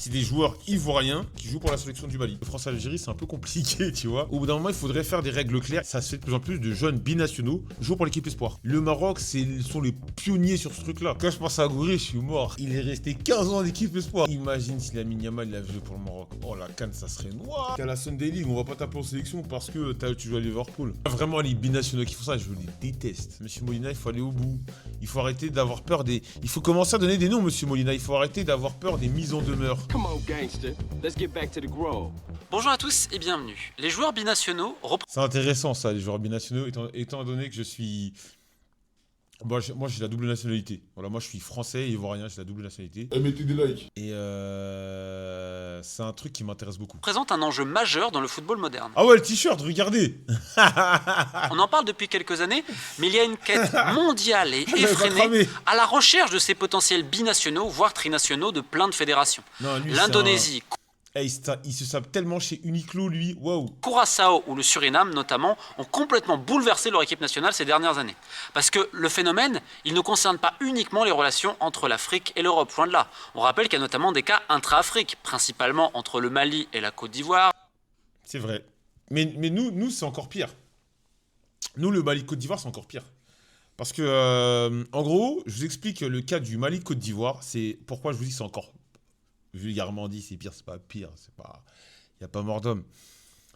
C'est des joueurs ivoiriens qui jouent pour la sélection du Mali. France-Algérie, c'est un peu compliqué, tu vois. Au bout d'un moment, il faudrait faire des règles claires. Ça se fait de plus en plus de jeunes binationaux jouant pour l'équipe espoir. Le Maroc, ils sont les pionniers sur ce truc-là. Quand je pense à Gouiri, je suis mort. Il est resté 15 ans en équipe espoir. Imagine si Lamine Yamal il a joué pour le Maroc. Oh, la canne, ça serait noir. Qu'à la Sunday League, on va pas taper en sélection parce que tu joues à Liverpool. Vraiment, les binationaux qui font ça, je les déteste. Monsieur Molina, il faut aller au bout. Il faut arrêter d'avoir peur des... Il faut commencer à donner des noms, monsieur Molina. Il faut arrêter d'avoir peur des mises en demeure. Come on, gangster. Let's get back to the grove. Bonjour à tous et bienvenue. Les joueurs binationaux C'est intéressant ça, les joueurs binationaux, étant donné que je suis... moi j'ai la double nationalité. Voilà, moi je suis français et ivoirien, j'ai la double nationalité. Mettez des likes. Et c'est un truc qui m'intéresse beaucoup. représentent un enjeu majeur dans le football moderne. Ah ouais, le t-shirt, regardez. On en parle depuis quelques années, mais il y a une quête mondiale et j'avais pas effrénée cramé. à la recherche de ces potentiels binationaux, voire trinationaux de plein de fédérations. Non, lui, L'Indonésie, il se sape tellement chez Uniqlo, lui. Waouh. Curaçao ou le Suriname notamment ont complètement bouleversé leur équipe nationale ces dernières années. Parce que le phénomène, il ne concerne pas uniquement les relations entre l'Afrique et l'Europe, loin de là. On rappelle qu'il y a notamment des cas intra-Afrique, principalement entre le Mali et la Côte d'Ivoire. C'est vrai. Mais nous c'est encore pire. Nous, le Mali-Côte d'Ivoire, c'est encore pire. Parce que, en gros, je vous explique le cas du Mali-Côte d'Ivoire. C'est pourquoi je vous dis que c'est encore... vulgairement dit, c'est pire, c'est pas pire, c'est pas... Il n'y a pas mort d'homme.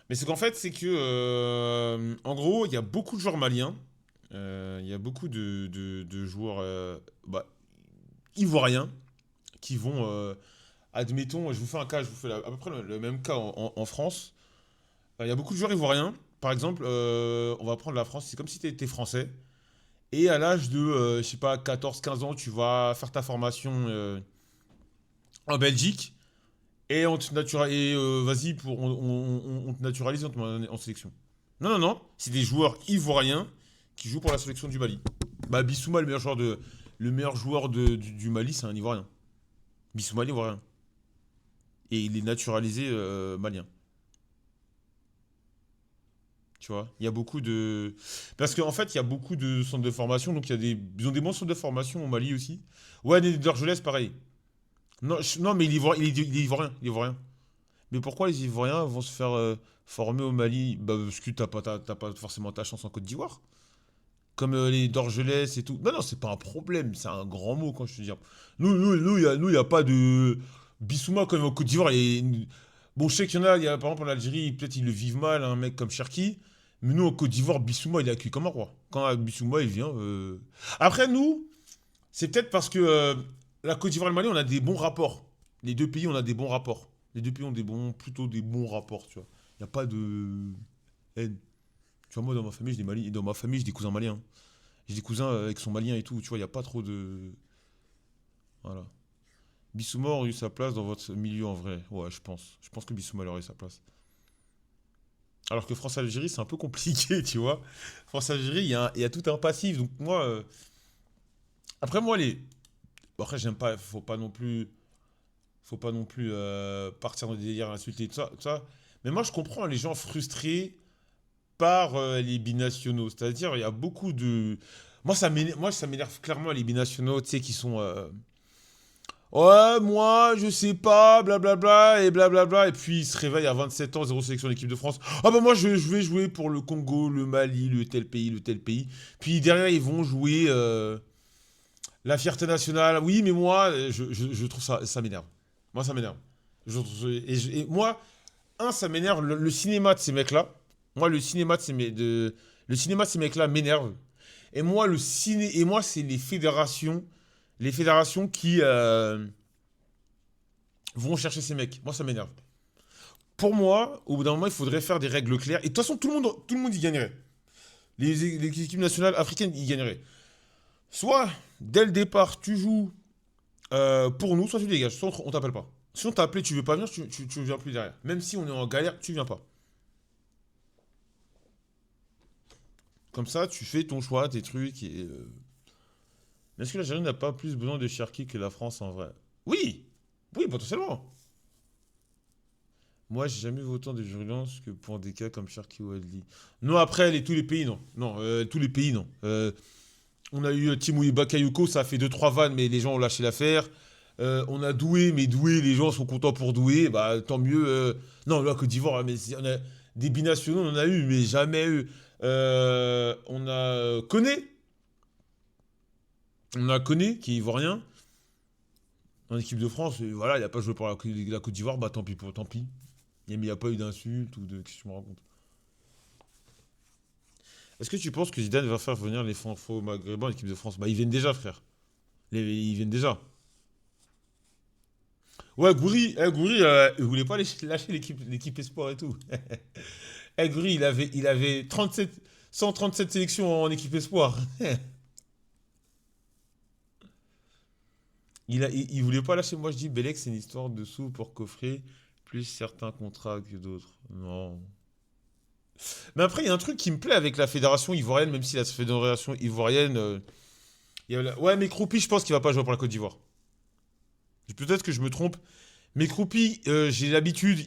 Mais c'est qu'en fait, c'est que... en gros, il y a beaucoup de joueurs maliens. Il y a beaucoup de joueurs ivoiriens qui vont... admettons, je vous fais un cas, je vous fais à peu près le même cas en France. Il y a beaucoup de joueurs ivoiriens. Par exemple, on va prendre la France, c'est comme si tu étais français. Et à l'âge de, je sais pas, 14-15 ans, tu vas faire ta formation... en Belgique, et on te naturalise, vas-y, on te naturalise, on te met en sélection. Non, c'est des joueurs ivoiriens qui jouent pour la sélection du Mali. Bah, Bissouma, le meilleur joueur du Mali, c'est un Ivoirien. Bissouma, l'Ivoirien. Et il est naturalisé malien. Tu vois, il y a beaucoup de... Parce qu'en fait, il y a beaucoup de centres de formation, donc ils ont des bons centres de formation au Mali aussi. Ouais, d'Argelès, pareil. Non, mais il est ivoirien. Mais pourquoi les Ivoiriens vont se faire former au Mali? Bah, parce que t'as pas forcément ta chance en Côte d'Ivoire. Comme les Dorgelès et tout. Non, c'est pas un problème, c'est un grand mot quand je te dis. Nous, y a pas de... Bissouma, quand même, en Côte d'Ivoire, bon, je sais qu'il y en a, par exemple, en Algérie, peut-être ils le vivent mal, un mec comme Cherki. Mais nous, en Côte d'Ivoire, Bissouma, il est accueilli comme un roi. Quand Bissouma, il vient... Après, nous, c'est peut-être parce que... la Côte d'Ivoire et le Mali, on a des bons rapports. Les deux pays, on a des bons rapports. Les deux pays ont plutôt des bons rapports, tu vois. Il n'y a pas de haine. Tu vois, moi, dans ma famille, j'ai des cousins maliens. J'ai des cousins avec son malien et tout, tu vois, il n'y a pas trop de... Voilà. Bissouma aurait eu sa place dans votre milieu, en vrai. Ouais, je pense. Je pense que Bissouma aurait eu sa place. Alors que France-Algérie, c'est un peu compliqué, tu vois. France-Algérie, il y a tout un passif. Donc moi... Après, moi, bon, après, j'aime pas, faut pas non plus partir dans des délires, insulter, tout ça. Mais moi, je comprends les gens frustrés par les binationaux. C'est-à-dire, il y a beaucoup de... Moi, ça m'énerve clairement les binationaux, tu sais, qui sont... Ouais, moi, je sais pas, blablabla, et blablabla. Et puis, ils se réveillent à 27 ans, zéro sélection d'équipe de France. Ah bah moi, je vais jouer pour le Congo, le Mali, le tel pays. Puis derrière, ils vont jouer... la fierté nationale, oui, mais moi, je trouve ça m'énerve. Moi, ça m'énerve. Et moi, ça m'énerve, le cinéma de ces mecs-là. Moi, le cinéma de ces mecs-là m'énerve. Et moi, c'est les fédérations qui vont chercher ces mecs. Moi, ça m'énerve. Pour moi, au bout d'un moment, il faudrait faire des règles claires. Et de toute façon, tout le monde y gagnerait. Les équipes nationales africaines y gagneraient. Soit, dès le départ, tu joues pour nous, soit tu dégages, soit on t'appelle pas. Si on t'a appelé, tu veux pas venir, tu viens plus derrière. Même si on est en galère, tu viens pas. Comme ça, tu fais ton choix, tes trucs. Mais est-ce que l'Algérie n'a pas plus besoin de Cherki que la France en vrai? Oui, potentiellement. Moi, j'ai jamais vu autant de virulence que pour des cas comme Cherki ou Adli. Non, après, tous les pays, non. Non, tous les pays, non. On a eu Timou Bakayoko, ça a fait 2-3 vannes, mais les gens ont lâché l'affaire. On a Doué, mais Doué, les gens sont contents pour Doué, bah tant mieux. Non, la Côte d'Ivoire, mais on a des binationaux, on en a eu, mais jamais eu. On a Koné. On a Koné, qui est ivoirien, en équipe de France. Et voilà, il n'a pas joué pour la Côte d'Ivoire, bah tant pis tant pis. Mais il n'y a pas eu d'insultes ou de. Qu'est-ce que tu me racontes? Est-ce que tu penses que Zidane va faire venir les franco-maghrébins en équipe de France? Bah, ils viennent déjà, frère. Ils viennent déjà. Ouais, Goury, il voulait pas lâcher l'équipe espoir et tout. Goury, il avait 137 sélections en équipe espoir. Il voulait pas lâcher. Moi, je dis, Bellec, c'est une histoire de sous pour coffrer plus certains contrats que d'autres. Non. Mais après, il y a un truc qui me plaît avec la fédération ivoirienne, même si la fédération ivoirienne. Ouais, mais Croupi, je pense qu'il va pas jouer pour la Côte d'Ivoire. Peut-être que je me trompe. Mais Croupi, j'ai l'habitude,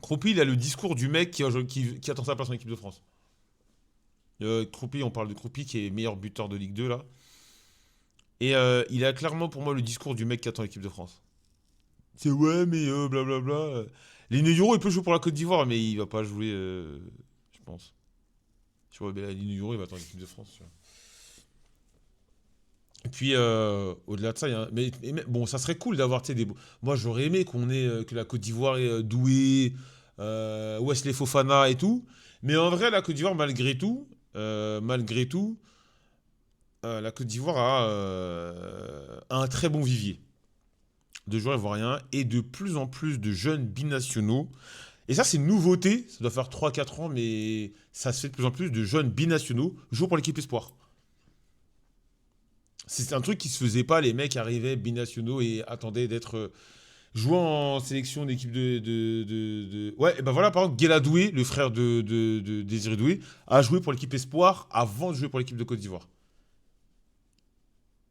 Croupi, il a le discours du mec qui attend sa place en équipe de France. Croupi, on parle de Croupi qui est meilleur buteur de Ligue 2 là. Et il a clairement pour moi le discours du mec qui attend l'équipe de France. C'est ouais, mais blablabla. Lino Yoro, il peut jouer pour la Côte d'Ivoire, mais il va pas jouer, je pense. Tu vois, Lino Yoro, il va attendre l'équipe de France. Tu vois. Et puis, au-delà de ça, bon, ça serait cool d'avoir, tu sais, Moi, j'aurais aimé que la Côte d'Ivoire ait Doué, Wesley Fofana et tout. Mais en vrai, la Côte d'Ivoire, malgré tout, la Côte d'Ivoire a un très bon vivier de joueurs ivoiriens et de plus en plus de jeunes binationaux. Et ça, c'est une nouveauté. Ça doit faire 3-4 ans, mais ça se fait de plus en plus de jeunes binationaux jouant pour l'équipe Espoir. C'est un truc qui se faisait pas. Les mecs arrivaient binationaux et attendaient d'être jouant en sélection d'équipe Ouais, et ben voilà, par exemple, Guela Doué, le frère de Désiré Doué, a joué pour l'équipe Espoir avant de jouer pour l'équipe de Côte d'Ivoire.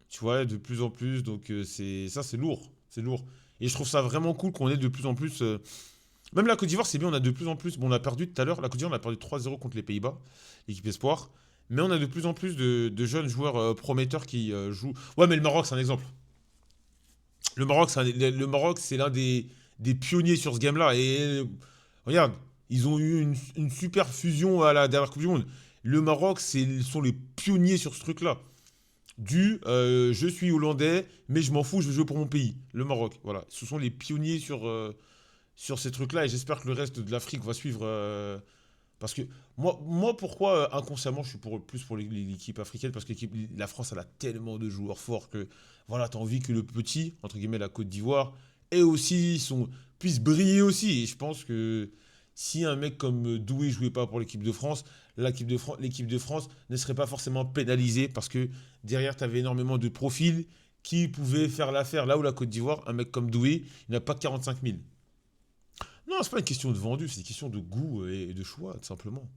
Tu vois, de plus en plus. Donc, c'est lourd. C'est lourd. Et je trouve ça vraiment cool qu'on ait de plus en plus. Même la Côte d'Ivoire, c'est bien, on a de plus en plus. Bon, on a perdu tout à l'heure. La Côte d'Ivoire, on a perdu 3-0 contre les Pays-Bas, l'équipe Espoir. Mais on a de plus en plus de jeunes joueurs prometteurs qui jouent. Ouais, mais le Maroc, c'est un exemple. Le Maroc, c'est l'un des pionniers sur ce game-là. Et regarde, ils ont eu une super fusion à la dernière Coupe du Monde. Le Maroc, sont les pionniers sur ce truc-là. Je suis hollandais, mais je m'en fous, je veux jouer pour mon pays. Le Maroc, voilà. Ce sont les pionniers sur ces trucs-là. Et j'espère que le reste de l'Afrique va suivre. Parce que pourquoi inconsciemment je suis plus pour l'équipe africaine? Parce que la France, elle a tellement de joueurs forts que voilà, t'as envie que le petit, entre guillemets, la Côte d'Ivoire, et aussi puisse briller aussi. Et je pense que si un mec comme Doué jouait pas pour l'équipe de France, l'équipe de France ne serait pas forcément pénalisée parce que derrière, tu avais énormément de profils qui pouvaient faire l'affaire. Là où la Côte d'Ivoire, un mec comme Doué, il n'a pas 45 000. Non, c'est pas une question de vendu, c'est une question de goût et de choix, tout simplement.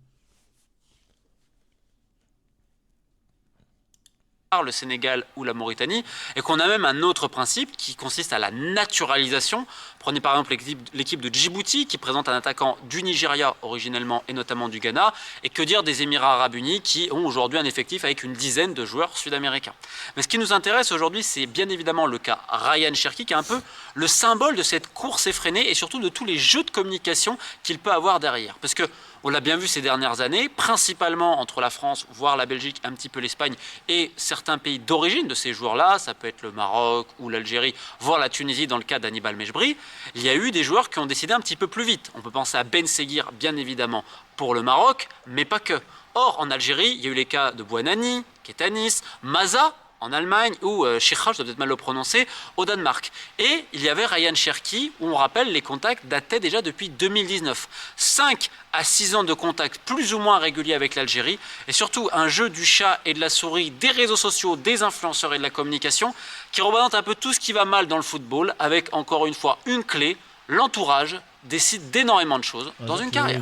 Le Sénégal ou la Mauritanie, et qu'on a même un autre principe qui consiste à la naturalisation. Prenez par exemple l'équipe de Djibouti qui présente un attaquant du Nigeria originellement et notamment du Ghana, et que dire des Émirats Arabes Unis qui ont aujourd'hui un effectif avec une dizaine de joueurs sud-américains. Mais ce qui nous intéresse aujourd'hui, c'est bien évidemment le cas Ryan Cherki, qui est un peu le symbole de cette course effrénée et surtout de tous les jeux de communication qu'il peut avoir derrière. Parce que on l'a bien vu ces dernières années, principalement entre la France, voire la Belgique, un petit peu l'Espagne et certains pays d'origine de ces joueurs-là, ça peut être le Maroc ou l'Algérie, voire la Tunisie dans le cas d'Hannibal Mejbri, il y a eu des joueurs qui ont décidé un petit peu plus vite. On peut penser à Ben Seguir, bien évidemment, pour le Maroc, mais pas que. Or, en Algérie, il y a eu les cas de Bouanani, Ketanis, Maza, en Allemagne, ou Chircha, je dois peut-être mal le prononcer, au Danemark. Et il y avait Ryan Cherki, où on rappelle les contacts dataient déjà depuis 2019. 5 à 6 ans de contacts plus ou moins réguliers avec l'Algérie, et surtout un jeu du chat et de la souris, des réseaux sociaux, des influenceurs et de la communication, qui représente un peu tout ce qui va mal dans le football, avec encore une fois une clé, l'entourage décide d'énormément de choses dans une carrière.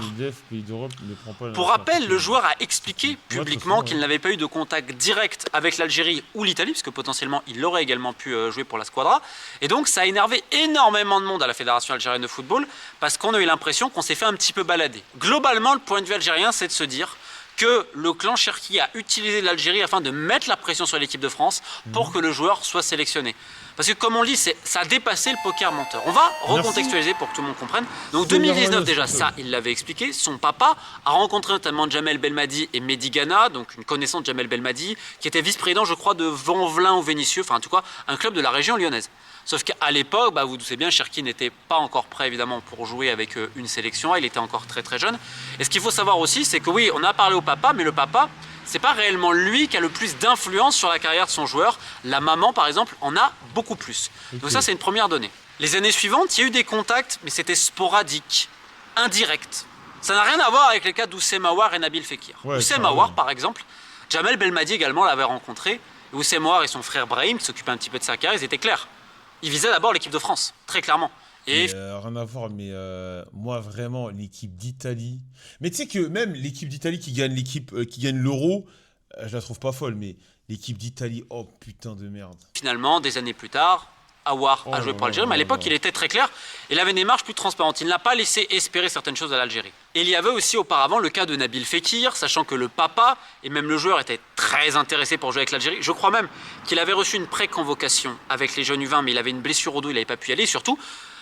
Pour rappel, le joueur a expliqué publiquement qu'il n'avait pas eu de contact direct avec l'Algérie ou l'Italie, puisque potentiellement il aurait également pu jouer pour la Squadra. Et donc ça a énervé énormément de monde à la Fédération algérienne de football, parce qu'on a eu l'impression qu'on s'est fait un petit peu balader. Globalement, le point de vue algérien, c'est de se dire que le clan Cherki a utilisé l'Algérie afin de mettre la pression sur l'équipe de France pour que le joueur soit sélectionné. Parce que comme on le dit, ça a dépassé le poker menteur. On va recontextualiser pour que tout le monde comprenne. Donc 2019 déjà, ça il l'avait expliqué, son papa a rencontré notamment Jamel Belmadi et Mehdi Gana, donc une connaissance de Jamel Belmadi, qui était vice-président je crois de Vanvelin ou Vénissieux, enfin en tout cas un club de la région lyonnaise. Sauf qu'à l'époque, vous doutez bien, Cherki n'était pas encore prêt évidemment pour jouer avec une sélection, il était encore très très jeune. Et ce qu'il faut savoir aussi, c'est que oui, on a parlé au papa, mais le papa, c'est pas réellement lui qui a le plus d'influence sur la carrière de son joueur. La maman, par exemple, en a beaucoup plus. Okay. Donc ça, c'est une première donnée. Les années suivantes, il y a eu des contacts, mais c'était sporadique, indirect. Ça n'a rien à voir avec les cas d'Oussem Aouar et Nabil Fekir. Ouais, Oussem Aouar, par exemple, Jamel Belmadi également l'avait rencontré. Oussem Aouar et son frère Brahim, qui s'occupaient un petit peu de sa carrière, ils étaient clairs. Ils visaient d'abord l'équipe de France, très clairement. Et rien à voir, mais moi vraiment l'équipe d'Italie. Mais tu sais que même l'équipe d'Italie qui gagne l'Euro, je la trouve pas folle, mais l'équipe d'Italie, oh putain de merde. Finalement, des années plus tard, Aouar a joué pour l'Algérie, mais à l'époque il était très clair. Il avait une démarche plus transparente. Il n'a pas laissé espérer certaines choses à l'Algérie. Et il y avait aussi auparavant le cas de Nabil Fekir, sachant que le papa et même le joueur étaient très intéressés pour jouer avec l'Algérie. Je crois même qu'il avait reçu une pré-convocation avec les jeunes U20, mais il avait une blessure au dos, il n'avait pas pu y aller. Et surtout,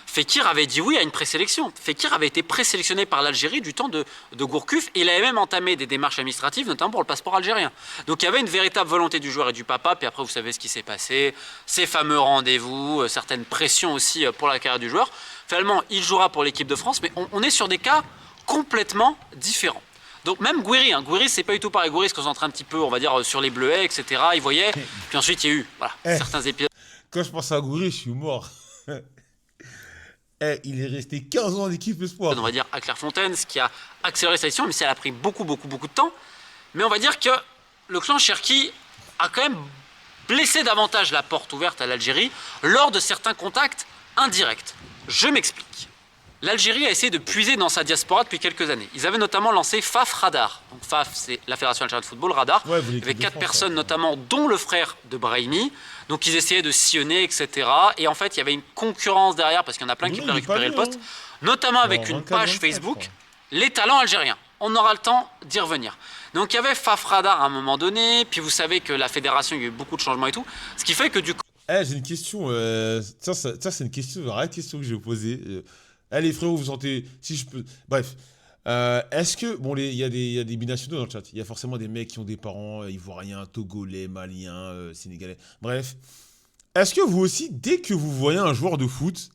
Fekir avait dit oui à une présélection. Fekir avait été présélectionné par l'Algérie du temps de Gourcuff et il avait même entamé des démarches administratives, notamment pour le passeport algérien. Donc il y avait une véritable volonté du joueur et du papa, puis après vous savez ce qui s'est passé, ces fameux rendez-vous, certaines pressions aussi pour la carrière du joueur. Finalement, il jouera pour l'équipe de France, mais on est sur des cas complètement différents. Donc même Gouiri, Gouiri c'est pas du tout pareil. Gouiri se concentre un petit peu, on va dire, sur les bleuets, etc. Il voyait, puis ensuite il y a eu certains épisodes. Quand je pense à Gouiri, je suis mort. Il est resté 15 ans en équipe espoir. On va dire à Clairefontaine, ce qui a accéléré sa décision, mais ça a pris beaucoup de temps. Mais on va dire que le clan Cherki a quand même blessé davantage la porte ouverte à l'Algérie lors de certains contacts indirects. Je m'explique. L'Algérie a essayé de puiser dans sa diaspora depuis quelques années. Ils avaient notamment lancé FAF Radar. Donc FAF, c'est la Fédération algérienne de football, Radar. Ouais, il y avait 4 personnes notamment, dont le frère de Brahimi. Donc ils essayaient de sillonner, etc. Et en fait, il y avait une concurrence derrière, parce qu'il y en a plein qui voulaient récupérer le poste. Notamment avec une page Facebook, les talents algériens. On aura le temps d'y revenir. Donc il y avait FAF Radar à un moment donné. Puis vous savez que la fédération, il y a eu beaucoup de changements et tout. Ce qui fait que du coup... j'ai une question. Ça c'est une vraie question que j'ai posée. Allez frérot, vous sentez... Si je peux... Bref. Est-ce que... Bon, il y a des binationaux dans le chat. Il y a forcément des mecs qui ont des parents ivoiriens, togolais, maliens, sénégalais. Bref. Est-ce que vous aussi, dès que vous voyez un joueur de foot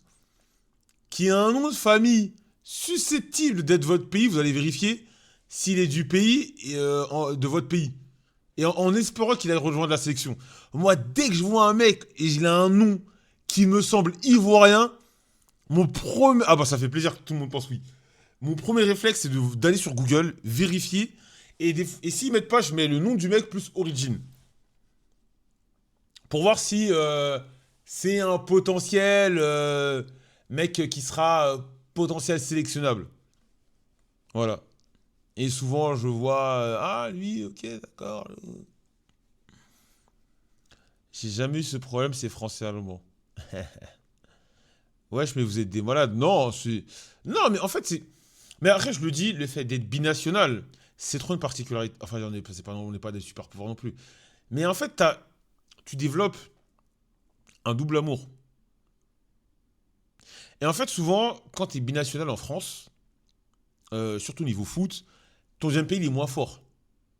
qui a un nom de famille susceptible d'être votre pays, vous allez vérifier s'il est du pays de votre pays. Et en espérant qu'il aille rejoindre la sélection. Moi, dès que je vois un mec et il a un nom qui me semble ivoirien, mon premier... Ah bah ça fait plaisir que tout le monde pense oui. Mon premier réflexe, c'est d'aller sur Google, vérifier, et s'ils mettent pas, je mets le nom du mec plus origine. Pour voir si c'est un potentiel mec qui sera potentiel sélectionnable. Voilà. Et souvent, je vois... ah, lui, ok, d'accord. J'ai jamais eu ce problème, c'est français-allemand. Wesh, mais vous êtes des malades. Non, non, mais en fait, c'est... Mais après, je le dis, le fait d'être binational, c'est trop une particularité. Enfin, on n'est pas des super pouvoirs non plus. Mais en fait, tu développes un double amour. Et en fait, souvent, quand tu es binational en France, surtout au niveau foot, ton deuxième pays, il est moins fort.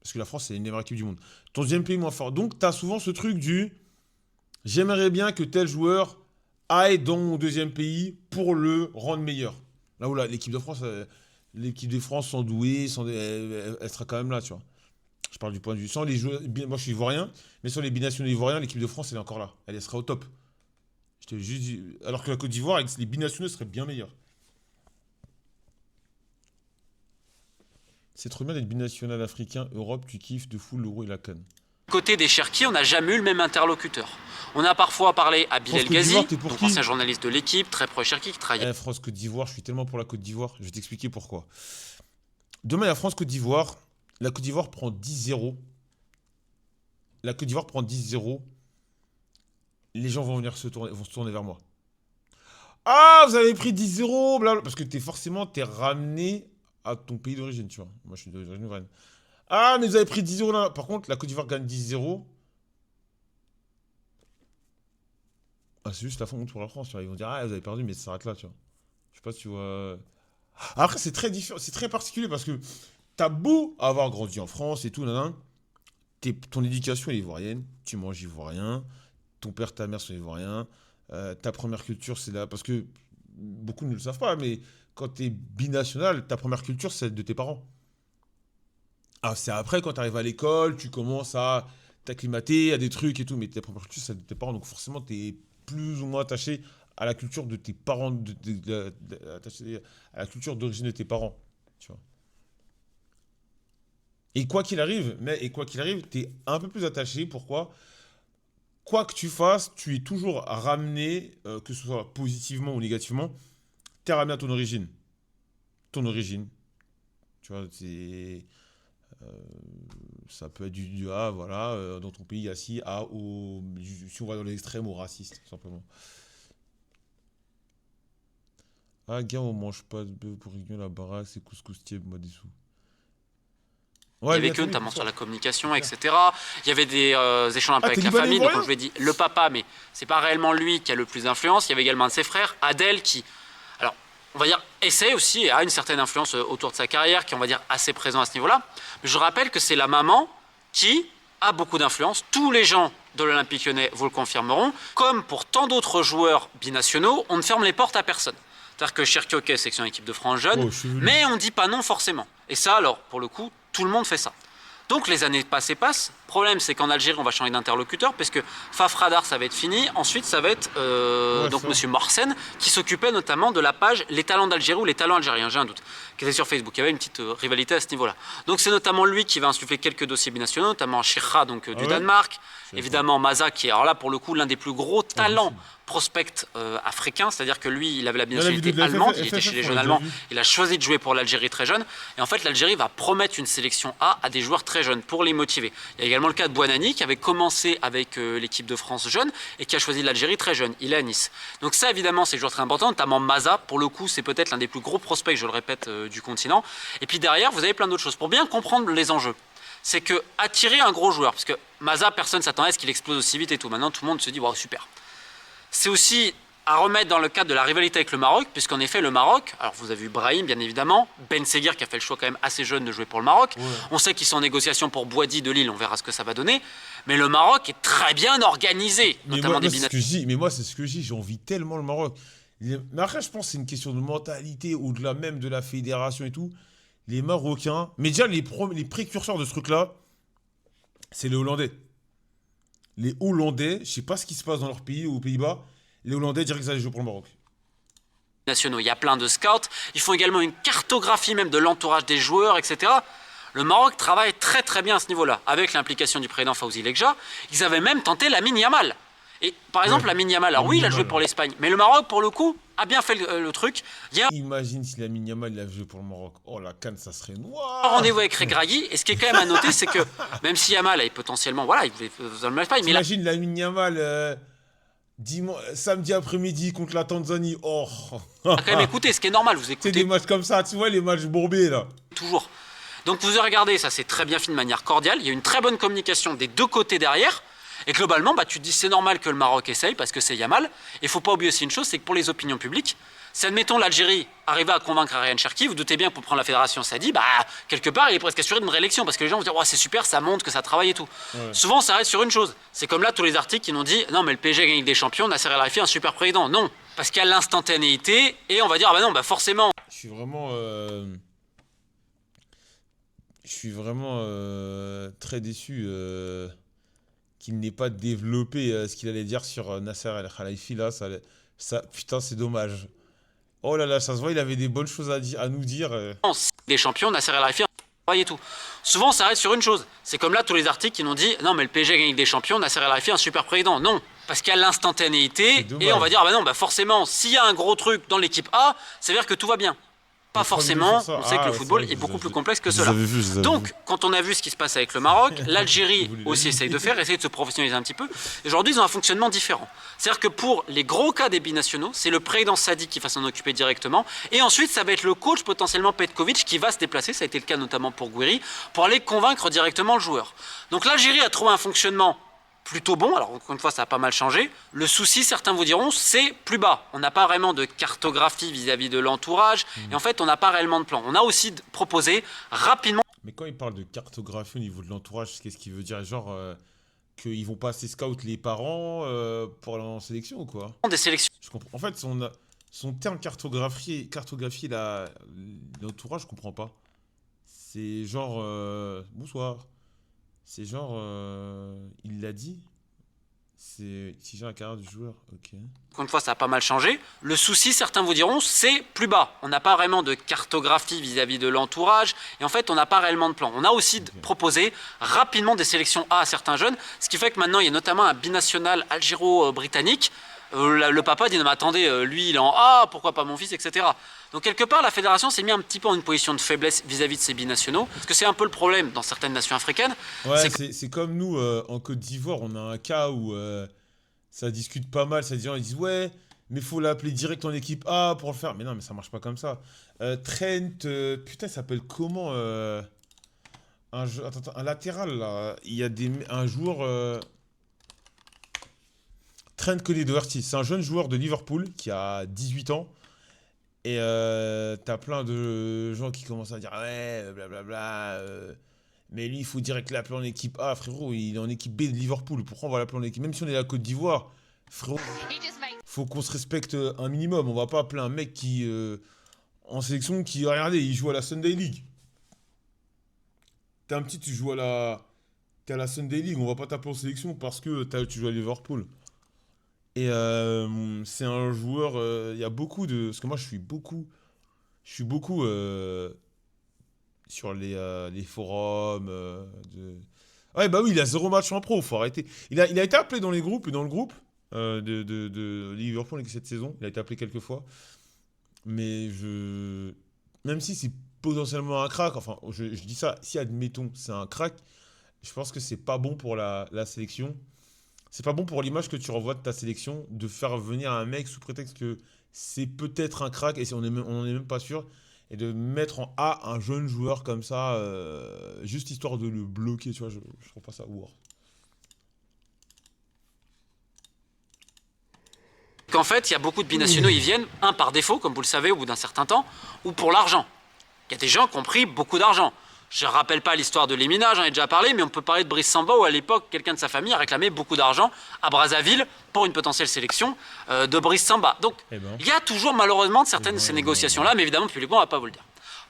Parce que la France, c'est une des meilleures équipes du monde. Ton deuxième pays est moins fort. Donc, tu as souvent ce truc du... J'aimerais bien que tel joueur aille dans mon deuxième pays pour le rendre meilleur. Là où l'équipe de France sont douées, elle sera quand même là, tu vois. Je parle du point de vue. Sans les joueurs, moi je suis ivoirien, mais sans les binationaux ivoiriens, l'équipe de France elle est encore là. Elle sera au top. Je t'ai juste dit, alors que la Côte d'Ivoire, avec les binationaux seraient bien meilleurs. C'est trop bien d'être binational africain, Europe, tu kiffes de fou l'euro et la canne. Côté des Cherki, on n'a jamais eu le même interlocuteur. On a parfois parlé à Bilal Ghazi, ancien journaliste de l'équipe, très proche Cherki, qui travaille. France-Côte d'Ivoire, je suis tellement pour la Côte d'Ivoire, je vais t'expliquer pourquoi. Demain, il y a France-Côte d'Ivoire, la Côte d'Ivoire prend 10-0. La Côte d'Ivoire prend 10-0. Les gens vont se tourner vers moi. Ah, vous avez pris 10-0, blablabla. Parce que t'es ramené à ton pays d'origine, tu vois. Moi, je suis d'origine ivoirienne. Ah, mais vous avez pris 10-0 là. Par contre, la Côte d'Ivoire gagne 10-0. Ah, c'est juste la honte pour la France, tu vois. Ils vont dire, ah, vous avez perdu, mais ça s'arrête là, tu vois. Je sais pas si tu vois. Après, c'est très différent, c'est très particulier parce que t'as beau avoir grandi en France et tout, nanana, ton éducation est ivoirienne, tu manges ivoirien, ton père, ta mère sont ivoiriens, ta première culture, c'est là. Parce que beaucoup ne le savent pas, mais quand t'es binational, ta première culture, c'est celle de tes parents. Ah, c'est après, quand t'arrives à l'école, tu commences à t'acclimater à des trucs et tout, mais ta première culture, c'est celle de tes parents, donc forcément, t'es plus ou moins attaché à la culture de tes parents, attaché à la culture d'origine de tes parents, tu vois. Et quoi qu'il arrive, t'es un peu plus attaché. Pourquoi? Quoi que tu fasses, tu es toujours ramené, que ce soit positivement ou négativement, t'es ramené à ton origine. Ton origine. Tu vois, euh, ça peut être du A, voilà, dans ton pays, assis, A, au, si on va dans l'extrême, au raciste, tout simplement. Ah, gars, on mange pas de bœuf bourguignon, la baraque, c'est couscous tiède, moi des sous. Il y Ouais, avait bien que, sûr, bien notamment sur sûr. la communication, C'est clair. etc. Il y avait des échanges un peu Ah, t'es avec la libanais famille. Donc, comme ivoirien? je l'ai dit, le papa, mais c'est pas réellement lui qui a le plus d'influence. Il y avait également un de ses frères, Adel, qui, alors, on va dire, essaie aussi et a une certaine influence autour de sa carrière, qui, on va dire, assez présent à ce niveau-là. Mais je rappelle que c'est la maman qui a beaucoup d'influence. Tous les gens de l'Olympique Lyonnais vous le confirmeront. Comme pour tant d'autres joueurs binationaux, on ne ferme les portes à personne. C'est-à-dire que Cherki, ok, section équipe de France jeune, Oh, je suis venu. mais on ne dit pas non forcément. Et ça, alors, pour le coup, tout le monde fait ça. Donc les années passées passent. Le problème, c'est qu'en Algérie, on va changer d'interlocuteur, parce que Fafradar, ça va être fini. Ensuite, ça va être Ouais, donc ça. Monsieur Morsen, qui s'occupait notamment de la page Les talents d'Algérie ou Les talents algériens, j'ai un doute, qui était sur Facebook. Il y avait une petite rivalité à ce niveau-là. Donc c'est notamment lui qui va insuffler quelques dossiers binationaux, notamment Chirra, donc Ah du ouais? Danemark, Je savais pas. évidemment Maza, qui est alors là pour le coup l'un des plus gros talents Impossible. prospects africains, c'est-à-dire que lui, il avait la Dans la vidéo nationalité de la allemande, FFF, il était chez les on jeunes l'a déjà allemands, vu. il a choisi de jouer pour l'Algérie très jeune, et en fait l'Algérie va promettre une sélection A à des joueurs très jeunes pour les motiver. Il y a également le cas de Bouanani qui avait commencé avec l'équipe de France jeune et qui a choisi l'Algérie très jeune, il est à Nice. Donc ça évidemment c'est des joueurs très importants, notamment Maza, pour le coup c'est peut-être l'un des plus gros prospects, je le répète, du continent. Et puis derrière vous avez plein d'autres choses, pour bien comprendre les enjeux. C'est que attirer un gros joueur, parce que Maza, personne ne s'attendait à ce qu'il explose aussi vite et tout. Maintenant, tout le monde se dit, waouh, super. C'est aussi à remettre dans le cadre de la rivalité avec le Maroc, puisqu'en effet, le Maroc, alors vous avez eu Brahim, bien évidemment, Ben Seguir qui a fait le choix quand même assez jeune de jouer pour le Maroc. Ouais. On sait qu'ils sont en négociation pour Boadi de Lille, on verra ce que ça va donner. Mais le Maroc est très bien organisé, Mais notamment des c'est ce que je dis. Mais moi, c'est ce que je dis. J'envie tellement le Maroc. Mais après, je pense que c'est une question de mentalité, au-delà même de la fédération et tout. Les Marocains, mais déjà, les précurseurs de ce truc-là, c'est les Hollandais. Les Hollandais, je sais pas ce qui se passe dans leur pays, aux Pays-Bas. Les Hollandais direct qu'ils allaient jouer pour le Maroc. nationaux. Il y a plein de scouts. Ils font également une cartographie même de l'entourage des joueurs, etc. Le Maroc travaille très très bien à ce niveau-là, avec l'implication du président Fawzi Legja. Ils avaient même tenté Lamine Yamal. Et par exemple, Ouais, Lamine Yamal, alors oui, il a Lamine joué Yamal, pour ouais. l'Espagne, mais le Maroc, pour le coup, a bien fait le truc. Il y a Imagine si Lamine Yamal il avait joué pour le Maroc. Oh, la canne, ça serait un noir. rendez-vous avec Regragui. Et ce qui est quand même à noter, c'est que même si Yamal est potentiellement, voilà, il voulait dans l'Espagne, mais il a T'imagines Lamine Yamal samedi après-midi contre la Tanzanie. Oh. quand même écouté, ce qui est normal, vous C'est écoutez des matchs comme ça, tu vois, les matchs bourbés là. toujours. Donc vous regardez, ça c'est très bien fait de manière cordiale. Il y a une très bonne communication des deux côtés derrière. Et globalement, bah, tu te dis c'est normal que le Maroc essaye parce que c'est Yamal. Et il ne faut pas oublier aussi une chose, c'est que pour les opinions publiques, si admettons l'Algérie arrivait à convaincre Ryan Cherki, vous doutez bien que pour prendre la fédération, ça dit, bah quelque part il est presque assuré d'une réélection parce que les gens vont dire, oh, c'est super, ça montre que ça travaille et tout. Ouais. Souvent, ça reste sur une chose. C'est comme là tous les articles qui nous dit, non mais le PSG gagne des champions, Nasser El Khelaifi un super président. Non, parce qu'il y a l'instantanéité et on va dire, ah bah non, bah forcément. Je suis vraiment très déçu qu'il n'ait pas développé ce qu'il allait dire sur Nasser El Khelaifi là. Putain, c'est dommage. Oh là là, ça se voit, il avait des bonnes choses à nous dire. Des champions, Nasser El Khelaifi et tout. Souvent, ça reste sur une chose. C'est comme là tous les articles qui nous dit, non mais le PSG gagne des champions, Nasser El Khelaifi un super président. Non, parce qu'il y a l'instantanéité C'est dommage. et on va dire, ah bah non, bah forcément, s'il y a un gros truc dans l'équipe A, ça veut dire que tout va bien. pas Les 3 vidéos forcément, sur ça. on sait que Ah le ouais, c'est football vrai que est je beaucoup les plus avais complexe que je les cela. avais vus, je les avais vus. Donc, quand on a vu ce qui se passe avec le Maroc, l'Algérie Vous les aussi avez essaye vus. de faire, essaye de se professionnaliser un petit peu. Aujourd'hui, ils ont un fonctionnement différent. C'est-à-dire que pour les gros cas des binationaux, c'est le président Sadi qui va s'en occuper directement. Et ensuite, ça va être le coach, potentiellement Petkovic, qui va se déplacer, ça a été le cas notamment pour Gouiri, pour aller convaincre directement le joueur. Donc l'Algérie a trouvé un fonctionnement plutôt bon. Alors, encore une fois, ça a pas mal changé. Le souci, certains vous diront, c'est plus bas. On n'a pas vraiment de cartographie vis-à-vis de l'entourage. Et en fait, on n'a pas réellement de plan. On a aussi proposé rapidement Mais quand il parle de cartographie au niveau de l'entourage, qu'est-ce qu'il veut dire? Genre qu'ils vont pas assez scout les parents pour aller en sélection ou quoi? des sélections. Je comprends. En fait, son terme cartographie l'entourage, je comprends pas. C'est genre. Bonsoir. C'est genre. Il l'a dit. C'est. Si j'ai un carrière du joueur. Ok. Encore une fois, ça a pas mal changé. Le souci, certains vous diront, c'est plus bas. On n'a pas vraiment de cartographie vis-à-vis de l'entourage. Et en fait, on n'a pas réellement de plan. On a aussi proposé rapidement des sélections A à certains jeunes. Ce qui fait que maintenant, il y a notamment un binational algéro-britannique. Le papa dit, non mais attendez, lui il est en A, pourquoi pas mon fils, etc. Donc quelque part, la fédération s'est mis un petit peu en une position de faiblesse vis-à-vis de ces binationaux. Parce que c'est un peu le problème dans certaines nations africaines. Ouais, C'est que c'est comme nous en Côte d'Ivoire, on a un cas où ça discute pas mal. C'est-à-dire, ils disent ouais, mais faut l'appeler direct en équipe A pour le faire. Mais non, mais ça marche pas comme ça. Trent, putain, il s'appelle comment un latéral là. Il y a un joueur. Trent Doherty, c'est un jeune joueur de Liverpool qui a 18 ans. Et t'as plein de gens qui commencent à dire ouais, blablabla. Mais lui, il faut direct l'appeler en équipe A, frérot. Il est en équipe B de Liverpool. Pourquoi on va l'appeler en équipe? Même si on est à la Côte d'Ivoire, frérot, faut qu'on se respecte un minimum. On va pas appeler un mec qui en sélection qui, regardez, il joue à la Sunday League. T'es un petit, tu joues t'es à la Sunday League. On va pas t'appeler en sélection parce que tu joues à Liverpool. Et c'est un joueur. Il y a beaucoup de. Parce que moi, je suis beaucoup sur les forums. Ouais, bah oui, il a 0 match en pro. Faut arrêter. Il a été appelé dans les groupes et dans le groupe de Liverpool avec cette saison. Il a été appelé quelques fois. Mais même si c'est potentiellement un crack, enfin, je dis ça, si admettons c'est un crack, je pense que c'est pas bon pour la sélection. C'est pas bon pour l'image que tu renvoies de ta sélection de faire venir un mec sous prétexte que c'est peut-être un crack et on n'en est même pas sûr. Et de mettre en A un jeune joueur comme ça, juste histoire de le bloquer, tu vois, je trouve pas ça wow. qu'en fait, il y a beaucoup de binationaux, ils viennent, un par défaut, comme vous le savez, au bout d'un certain temps, ou pour l'argent. Il y a des gens qui ont pris beaucoup d'argent. Je ne rappelle pas l'histoire de Lemina, j'en ai déjà parlé, mais on peut parler de Brice Samba, où à l'époque, quelqu'un de sa famille a réclamé beaucoup d'argent à Brazzaville pour une potentielle sélection de Brice Samba. Donc, il y a toujours malheureusement de certaines de ces négociations-là, mais évidemment, publiquement, on ne va pas vous le dire.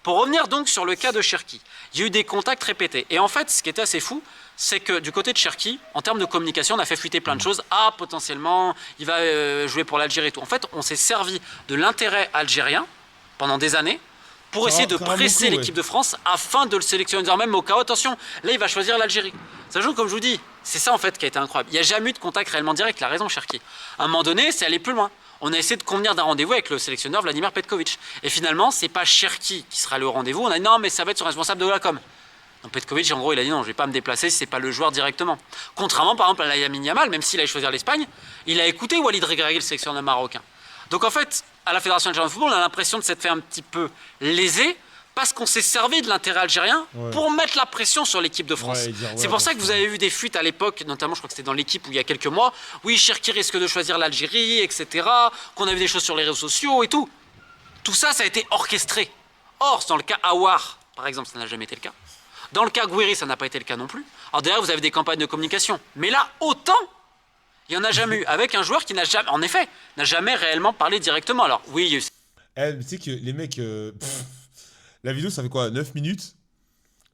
Pour revenir donc sur le cas de Cherki, il y a eu des contacts répétés. Et en fait, ce qui était assez fou, c'est que du côté de Cherki, en termes de communication, on a fait fuiter plein de choses. Ah, potentiellement, il va jouer pour l'Algérie et tout. En fait, on s'est servi de l'intérêt algérien pendant des années pour essayer de presser l'équipe de France afin de le sélectionner en disant même au cas où, attention, là il va choisir l'Algérie. Sachant que comme je vous dis, c'est ça en fait qui a été incroyable. Il n'y a jamais eu de contact réellement direct, il a raison Cherki. À un moment donné, c'est aller plus loin. On a essayé de convenir d'un rendez-vous avec le sélectionneur Vladimir Petkovic. Et finalement, c'est pas Cherki qui sera allé au rendez-vous. On a dit non, mais ça va être son responsable de la com. Donc Petkovic, en gros, il a dit non, je vais pas me déplacer si c'est pas le joueur directement. Contrairement par exemple à Lamine Yamal, même s'il allait choisir l'Espagne, il a écouté Walid Regragui, le sélectionneur marocain. Donc en fait, à la Fédération algérienne de football, on a l'impression de s'être fait un petit peu lésé parce qu'on s'est servi de l'intérêt algérien pour mettre la pression sur l'équipe de France. C'est pour ça que vous avez vu des fuites à l'époque, notamment je crois que c'était dans l'équipe où il y a quelques mois, oui, Cherki risque de choisir l'Algérie, etc., qu'on a vu des choses sur les réseaux sociaux et tout. Tout ça, ça a été orchestré. Or, dans le cas Aouar, par exemple, ça n'a jamais été le cas. Dans le cas Gouiri, ça n'a pas été le cas non plus. Alors derrière, vous avez des campagnes de communication. Mais là, autant, il n'y en a jamais eu. Avec un joueur qui n'a jamais, en effet, n'a jamais réellement parlé directement. Alors oui, il y a eu... Tu sais que les mecs... la vidéo, ça fait quoi? 9 minutes?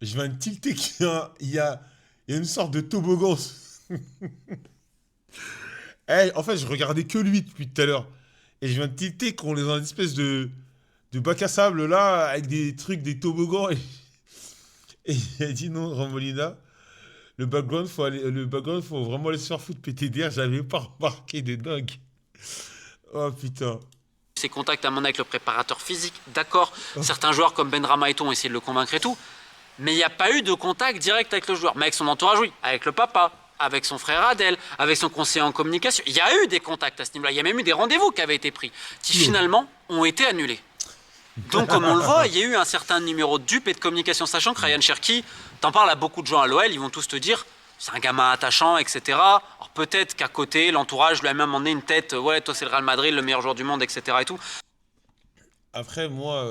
Je viens de tilter qu'il y a une sorte de toboggan. En fait, je regardais que lui depuis tout à l'heure. Et je viens de tilter qu'on est dans une espèce de bac à sable là, avec des trucs, des toboggans. Et il a dit non, Ramolina, le background, faut vraiment aller se faire foutre PTDR. J'avais pas remarqué des dingues. Oh putain. ses contacts à mon avec le préparateur physique, d'accord. Certains joueurs comme Benrahma et tout ont essayé de le convaincre et tout. Mais il n'y a pas eu de contact direct avec le joueur. Mais avec son entourage, oui. Avec le papa, avec son frère Adel, avec son conseiller en communication. Il y a eu des contacts à ce niveau-là. Il y a même eu des rendez-vous qui avaient été pris, qui finalement ont été annulés. Donc, comme on le voit, il y a eu un certain numéro de dupe et de communication, sachant que Ryan Cherki, t'en parles à beaucoup de gens à l'OL, ils vont tous te dire, c'est un gamin attachant, etc. Alors peut-être qu'à côté, l'entourage lui a même emmené une tête, ouais, toi c'est le Real Madrid, le meilleur joueur du monde, etc. et tout. Après, moi,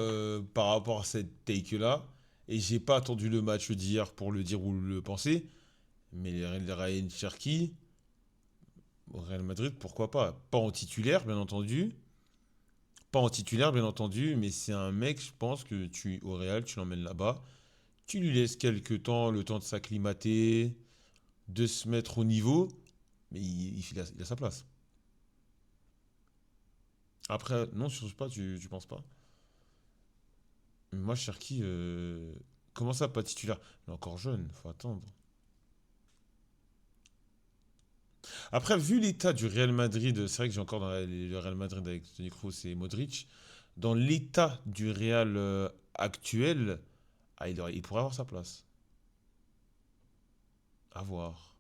par rapport à cette take-là, et j'ai pas attendu le match d'hier pour le dire ou le penser, mais le Ryan Cherki, au Real Madrid, pourquoi pas? Pas en titulaire, bien entendu. Pas en titulaire, bien entendu, mais c'est un mec, je pense que au Real, tu l'emmènes là-bas, tu lui laisses quelques temps, le temps de s'acclimater, de se mettre au niveau, mais il a sa place. Après, non, je sais pas, tu penses pas? Moi, Cherki, comment ça, pas titulaire? Il est encore jeune, faut attendre. Après, vu l'état du Real Madrid, c'est vrai que j'ai encore le Real Madrid avec Toni Kroos et Modric. Dans l'état du Real actuel, il pourrait avoir sa place. À voir.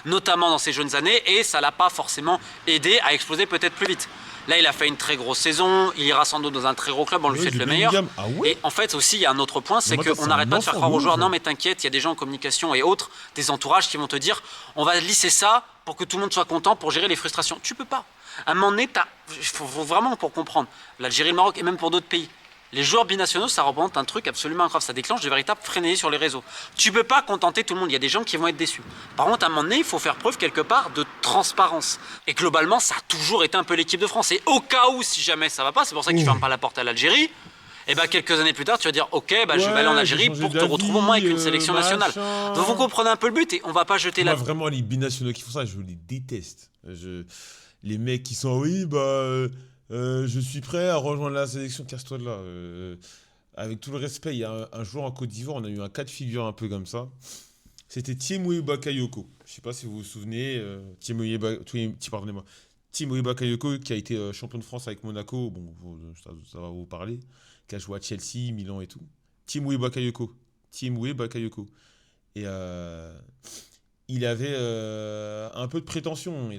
Notamment dans ses jeunes années, et ça l'a pas forcément aidé à exploser peut-être plus vite. Là, il a fait une très grosse saison, il ira sans doute dans un très gros club, on lui Ouais, souhaite du le meilleur. Bellingham. Ah ouais? Et en fait aussi, il y a un autre point, c'est Mais moi, qu'on c'est n'arrête un pas de faire enfant croire aux de joueurs, ouf. non mais t'inquiète, il y a des gens en communication et autres, des entourages qui vont te dire, on va lisser ça pour que tout le monde soit content, pour gérer les frustrations. Tu peux pas. À un moment donné, il faut vraiment pour comprendre, l'Algérie, le Maroc et même pour d'autres pays, les joueurs binationaux, ça représente un truc absolument incroyable. Ça déclenche de véritables frénésies sur les réseaux. Tu peux pas contenter tout le monde. Il y a des gens qui vont être déçus. Par contre, à un moment donné, il faut faire preuve quelque part de transparence. Et globalement, ça a toujours été un peu l'équipe de France. Et au cas où, si jamais ça va pas, c'est pour ça que tu fermes pas la porte à l'Algérie. Et bah quelques années plus tard, tu vas dire, ok, bah je vais aller en Ouais, Algérie j'ai changé pour te d'avis, retrouver au moins avec une sélection nationale. machin. Donc vous comprenez un peu le but et on va pas jeter Moi, la. vraiment, les binationaux qui font ça, je les déteste. Les mecs qui sont, oui, je suis prêt à rejoindre la sélection, casse-toi de là. Avec tout le respect, il y a un joueur en Côte d'Ivoire, on a eu un cas de figure un peu comme ça. C'était Thiemoué Bakayoko. Je sais pas si vous vous souvenez, pardonnez-moi. Thiemoué Bakayoko qui a été champion de France avec Monaco, bon, ça va vous parler, qui a joué à Chelsea, Milan et tout. Thiemoué Bakayoko. Et il avait un peu de prétention.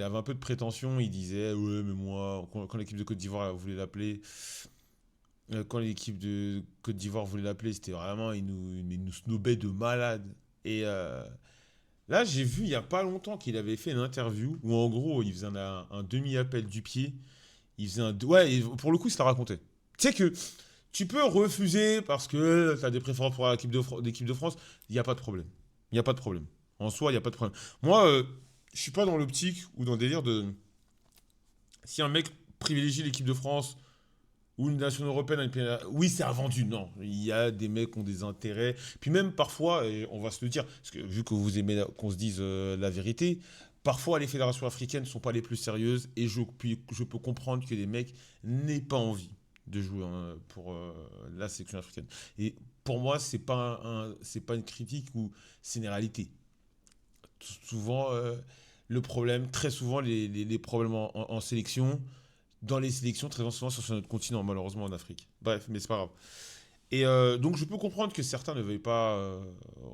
Il disait, ouais, mais moi, quand l'équipe de Côte d'Ivoire voulait l'appeler, c'était vraiment, il nous snobait de malade. Et là, j'ai vu il y a pas longtemps qu'il avait fait une interview où en gros, il faisait un demi-appel du pied. Il faisait ouais, et pour le coup, il se la racontait. Tu sais que tu peux refuser parce que tu as des préférences pour l'équipe de France. Il n'y a pas de problème. Il n'y a pas de problème. En soi, il n'y a pas de problème. Moi, je suis pas dans l'optique ou dans le délire de. Si un mec privilégie l'équipe de France ou une nation européenne, oui, c'est vendu. Non, il y a des mecs qui ont des intérêts. Puis même parfois, et on va se le dire, parce que vu que vous aimez qu'on se dise la vérité, parfois les fédérations africaines ne sont pas les plus sérieuses et je peux comprendre que les mecs n'aient pas envie de jouer pour la sélection africaine. Et pour moi, c'est pas une critique ou c'est une réalité. Souvent, le problème, très souvent, les problèmes en sélection, dans les sélections, très souvent sur notre continent, malheureusement en Afrique. Bref, mais c'est pas grave. Et donc, je peux comprendre que certains ne veuillent pas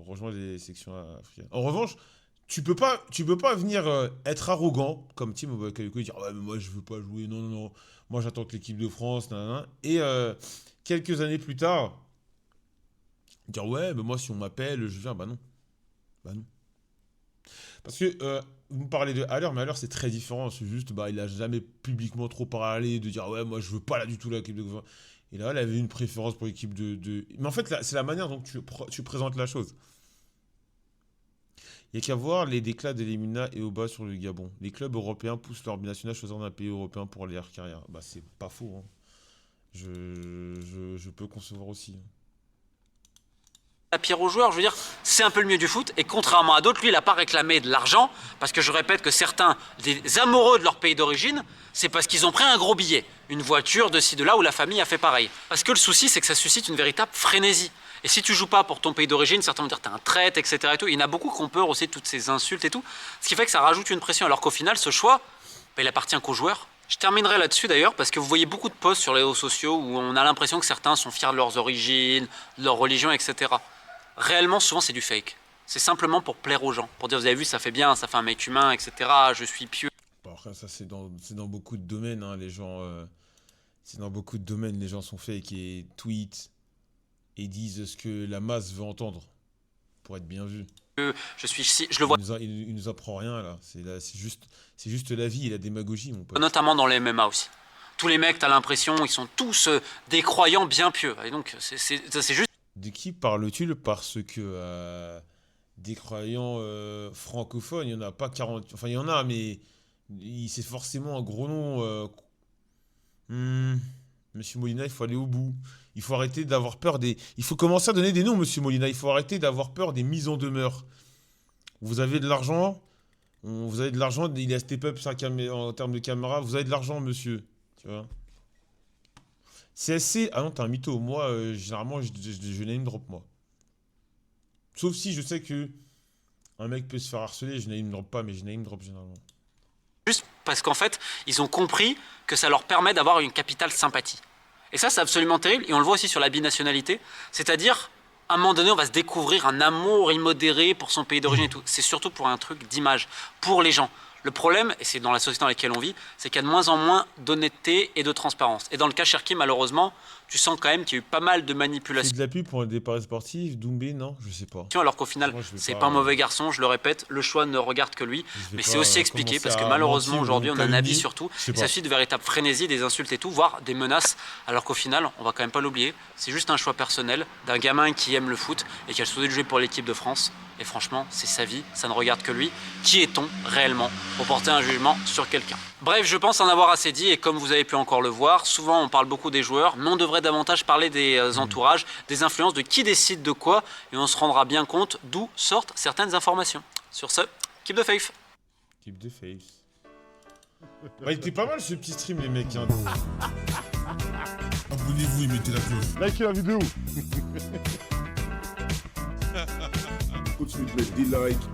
rejoindre les sélections africaines. En revanche, tu peux pas venir être arrogant, comme Tim Bakayoko, et dire ouais, mais moi, je veux pas jouer, non, non, non, moi, j'attends que l'équipe de France, nanana. Et quelques années plus tard, dire ouais, mais moi, si on m'appelle, je viens. Bah non. Bah non. Parce que vous me parlez de Haller, mais Haller c'est très différent. C'est juste, il a jamais publiquement trop parlé de dire ouais, moi je veux pas là du tout l'équipe de France. Et là, il avait une préférence pour l'équipe de. Mais en fait, là, c'est la manière dont tu présentes la chose. Il n'y a qu'à voir les déclats d'Elimina et Oba sur le Gabon. Les clubs européens poussent leur binational à choisir un pays européen pour leur carrière. Bah, c'est pas faux. Hein. Je peux concevoir aussi. La pierre aux joueurs, je veux dire, c'est un peu le mieux du foot. Et contrairement à d'autres, lui, il n'a pas réclamé de l'argent. Parce que je répète que certains, des amoureux de leur pays d'origine, c'est parce qu'ils ont pris un gros billet. Une voiture de ci, de là, où la famille a fait pareil. Parce que le souci, c'est que ça suscite une véritable frénésie. Et si tu joues pas pour ton pays d'origine, certains vont dire t'es un traître, etc. Et tout. Il y en a beaucoup qui ont peur aussi de toutes ces insultes et tout. Ce qui fait que ça rajoute une pression. Alors qu'au final, ce choix, il appartient qu'aux joueurs Je terminerai là-dessus d'ailleurs parce que vous voyez beaucoup de posts sur les réseaux sociaux où on a l'impression que certains sont fiers de leurs origines, de leur religion, etc. Réellement, souvent c'est du fake. C'est simplement pour plaire aux gens, pour dire vous avez vu ça fait bien, ça fait un mec humain, etc. Je suis pieux. Bon, après, ça, c'est dans beaucoup de domaines, hein, les gens. C'est dans beaucoup de domaines, les gens sont fake et tweetent et disent ce que la masse veut entendre pour être bien vu. Je suis ici, je le vois Il nous apprend rien là. C'est juste la vie et la démagogie, mon pote. notamment dans les MMA aussi. Tous les mecs, t'as l'impression, ils sont tous des croyants bien pieux. Et donc c'est juste De qui parles-tu? Parce que des croyants francophones, il n'y en a pas 40. Enfin, il y en a, mais c'est forcément un gros nom. Monsieur Molina, il faut aller au bout. Il faut arrêter d'avoir peur des. Il faut commencer à donner des noms, Monsieur Molina. Il faut arrêter d'avoir peur des mises en demeure. Vous avez de l'argent. Vous avez de l'argent. Il a step up en termes de caméra. Vous avez de l'argent, monsieur. Tu vois. CSC. Ah non, t'es un mytho. Moi, généralement, je name drop, moi. Sauf si je sais que un mec peut se faire harceler. Je name drop pas, mais je name drop généralement. juste parce qu'en fait, ils ont compris que ça leur permet d'avoir une capitale sympathie. Et ça, c'est absolument terrible. Et on le voit aussi sur la binationalité. C'est-à-dire, à un moment donné, on va se découvrir un amour immodéré pour son pays d'origine et tout. C'est surtout pour un truc d'image, pour les gens. Le problème, et c'est dans la société dans laquelle on vit, c'est qu'il y a de moins en moins d'honnêteté et de transparence. Et dans le cas Cherki, malheureusement, tu sens quand même qu'il y a eu pas mal de C'est manipulations. de la pub pour des paris sportifs. Doumbé, non, je sais pas. Alors qu'au final, Moi, je vais c'est pas, pas un mauvais garçon, je le répète, le choix ne regarde que lui. Je vais Mais pas, c'est aussi expliqué commencer parce que à malheureusement mentir aujourd'hui ou on a un avis calomnier. sur tout. Je sais Et pas. ça suit de véritables frénésies, des insultes et tout, voire des menaces. Alors qu'au final, on va quand même pas l'oublier, c'est juste un choix personnel d'un gamin qui aime le foot et qui a souhaité jouer pour l'équipe de France. Et franchement, c'est sa vie, ça ne regarde que lui. Qui est-on réellement pour porter un jugement sur quelqu'un? Bref, je pense en avoir assez dit et comme vous avez pu encore le voir, souvent on parle beaucoup des joueurs, mais on devrait davantage parler des entourages, des influences, de qui décide de quoi et on se rendra bien compte d'où sortent certaines informations. Sur ce, keep the faith. Keep the face. Bah, il était pas mal ce petit stream, les mecs. Hein. Abonnez-vous et mettez la cloche. Likez la vidéo. Continuez de mettre des likes,